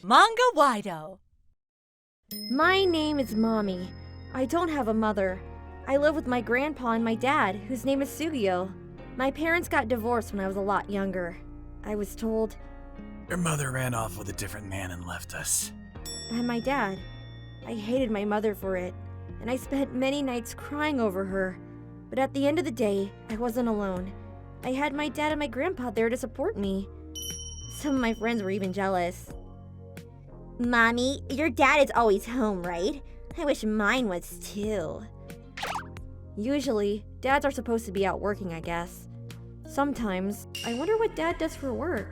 Manga Wido. My name is Mommy. I don't have a mother. I live with my grandpa and my dad, whose name is Sugio. My parents got divorced when I was a lot younger. I was told Your mother ran off with a different man and left us. by my dad. I hated my mother for it, and I spent many nights crying over her. But at the end of the day, I wasn't alone. I had my dad and my grandpa there to support me. Some of my friends were even jealous. Mommy, your dad is always home, right? I wish mine was too. Usually, dads are supposed to be out working, I guess. Sometimes, I wonder what dad does for work.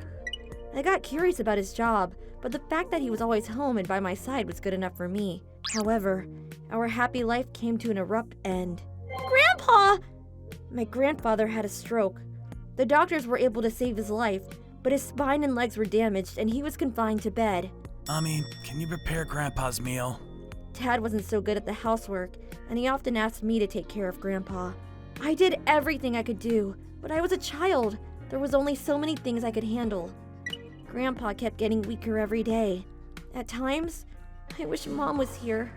I got curious about his job, but the fact that he was always home and by my side was good enough for me. However, our happy life came to an abrupt end. Grandpa! My grandfather had a stroke. The doctors were able to save his life, but his spine and legs were damaged and he was confined to bed. Mommy, can you prepare Grandpa's meal? Dad wasn't so good at the housework, and he often asked me to take care of Grandpa. I did everything I could do, but I was a child. There was only so many things I could handle. Grandpa kept getting weaker every day. At times, I wish Mom was here.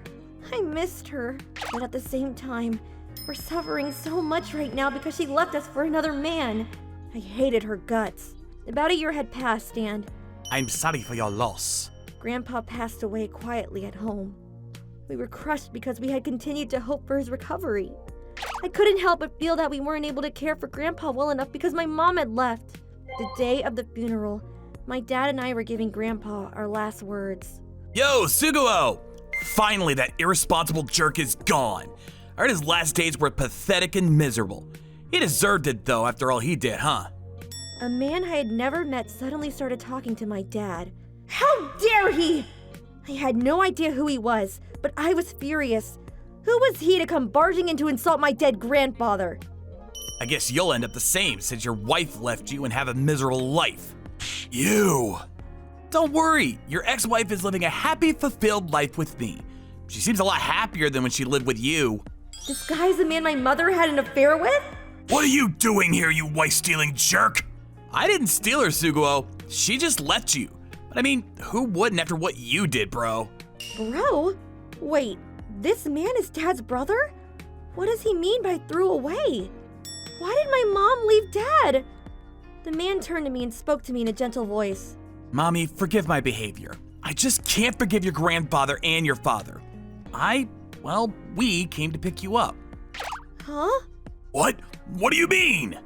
I missed her, but at the same time, we're suffering so much right now because she left us for another man. I hated her guts. About a year had passed and I'm sorry for your loss. Grandpa passed away quietly at home. We were crushed because we had continued to hope for his recovery. I couldn't help but feel that we weren't able to care for Grandpa well enough because my mom had left. The day of the funeral, my dad and I were giving Grandpa our last words. Yo, Suguo! Finally, that irresponsible jerk is gone. I heard his last days were pathetic and miserable. He deserved it, though, after all he did, huh? A man I had never met suddenly started talking to my dad. How dare he! I had no idea who he was, but I was furious. Who was he to come barging in to insult my dead grandfather? I guess you'll end up the same since your wife left you and have a miserable life. You! Don't worry, your ex-wife is living a happy, fulfilled life with me. She seems a lot happier than when she lived with you. This guy's the man my mother had an affair with? What are you doing here, you wife-stealing jerk? I didn't steal her, Suguo. She just left you. But I mean, who wouldn't after what you did, bro? Bro? Wait, this man is Dad's brother? What does he mean by threw away? Why did my mom leave Dad? The man turned to me and spoke to me in a gentle voice. Mommy, forgive my behavior. I just can't forgive your grandfather and your father. We came to pick you up. Huh? What? What do you mean?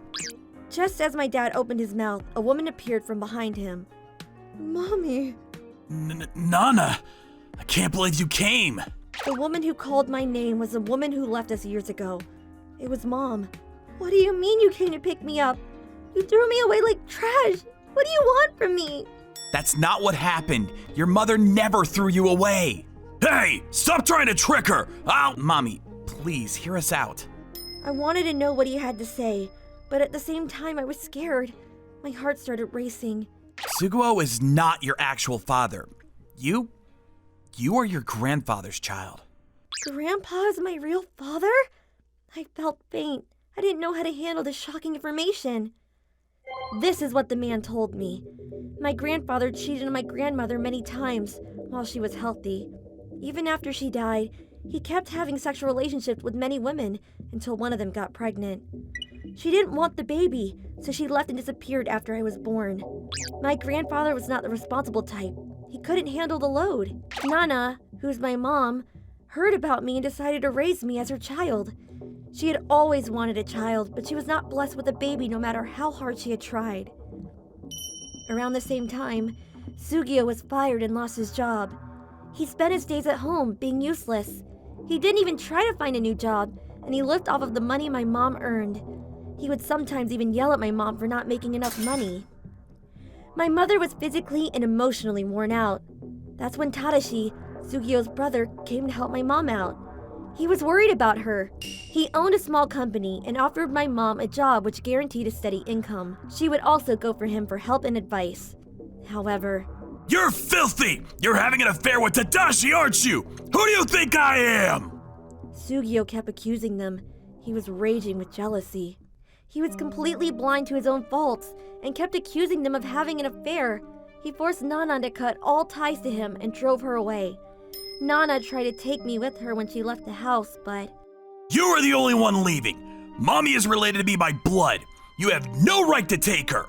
Just as my dad opened his mouth, a woman appeared from behind him. Mommy. Nana, I can't believe you came. The woman who called my name was the woman who left us years ago. It was Mom. What do you mean you came to pick me up? You threw me away like trash. What do you want from me? That's not what happened. Your mother never threw you away. Hey, stop trying to trick her. Mommy, please hear us out. I wanted to know what he had to say, but at the same time I was scared. My heart started racing. Suguo is not your actual father. You are your grandfather's child. Grandpa is my real father? I felt faint. I didn't know how to handle this shocking information. This is what the man told me. My grandfather cheated on my grandmother many times while she was healthy. Even after she died, he kept having sexual relationships with many women until one of them got pregnant. She didn't want the baby, so she left and disappeared after I was born. My grandfather was not the responsible type. He couldn't handle the load. Nana, who's my mom, heard about me and decided to raise me as her child. She had always wanted a child, but she was not blessed with a baby no matter how hard she had tried. Around the same time, Sugio was fired and lost his job. He spent his days at home, being useless. He didn't even try to find a new job, and he lived off of the money my mom earned. He would sometimes even yell at my mom for not making enough money. My mother was physically and emotionally worn out. That's when Tadashi, Sugio's brother, came to help my mom out. He was worried about her. He owned a small company and offered my mom a job which guaranteed a steady income. She would also go for him for help and advice. However, You're filthy! You're having an affair with Tadashi, aren't you? Who do you think I am? Sugio kept accusing them. He was raging with jealousy. He was completely blind to his own faults and kept accusing them of having an affair. He forced Nana to cut all ties to him and drove her away. Nana tried to take me with her when she left the house, but You are the only one leaving. Mommy is related to me by blood. You have no right to take her.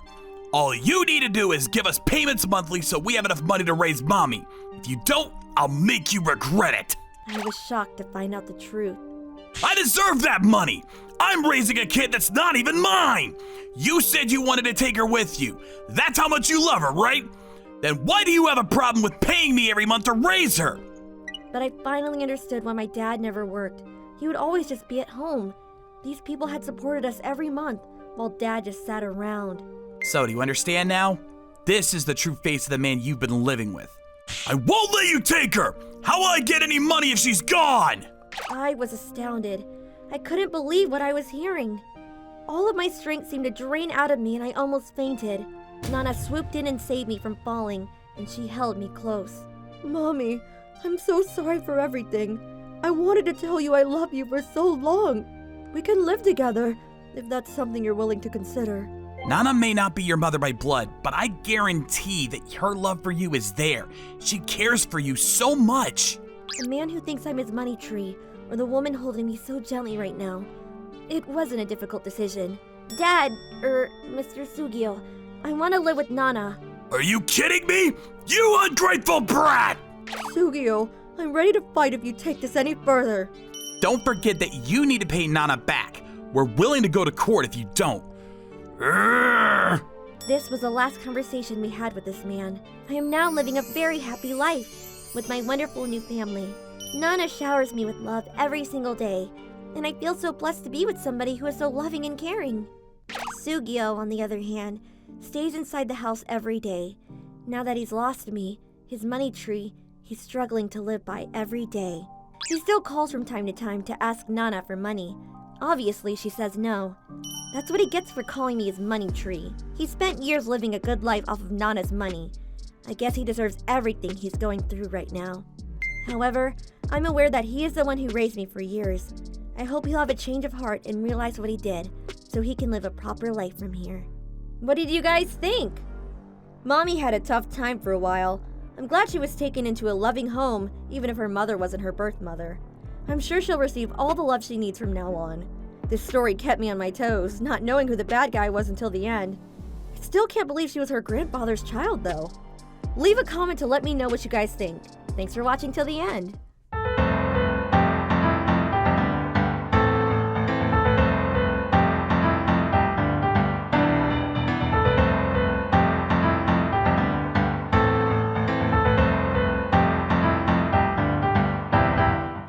All you need to do is give us payments monthly so we have enough money to raise Mommy. If you don't, I'll make you regret it. I was shocked to find out the truth. I deserve that money. I'm raising a kid that's not even mine. You said you wanted to take her with you. That's how much you love her, right? Then why do you have a problem with paying me every month to raise her? But I finally understood why my dad never worked. He would always just be at home. These people had supported us every month, while Dad just sat around. So, do you understand now? This is the true face of the man you've been living with. I won't let you take her! How will I get any money if she's gone? I was astounded. I couldn't believe what I was hearing. All of my strength seemed to drain out of me and I almost fainted. Nana swooped in and saved me from falling, and she held me close. Mommy, I'm so sorry for everything. I wanted to tell you I love you for so long. We can live together, if that's something you're willing to consider. Nana may not be your mother by blood, but I guarantee that her love for you is there. She cares for you so much. The man who thinks I'm his money tree, or the woman holding me so gently right now. It wasn't a difficult decision. Dad, Mr. Sugio, I want to live with Nana. Are you kidding me? You ungrateful brat! Sugio, I'm ready to fight if you take this any further. Don't forget that you need to pay Nana back. We're willing to go to court if you don't. Urgh. This was the last conversation we had with this man. I am now living a very happy life with my wonderful new family. Nana showers me with love every single day, and I feel so blessed to be with somebody who is so loving and caring. Sugio, on the other hand, stays inside the house every day. Now that he's lost me, his money tree, he's struggling to live by every day. He still calls from time to time to ask Nana for money. Obviously, she says no. That's what he gets for calling me his money tree. He spent years living a good life off of Nana's money. I guess he deserves everything he's going through right now. However, I'm aware that he is the one who raised me for years. I hope he'll have a change of heart and realize what he did, so he can live a proper life from here. What did you guys think? Mommy had a tough time for a while. I'm glad she was taken into a loving home, even if her mother wasn't her birth mother. I'm sure she'll receive all the love she needs from now on. This story kept me on my toes, not knowing who the bad guy was until the end. I still can't believe she was her grandfather's child, though. Leave a comment to let me know what you guys think. Thanks for watching till the end.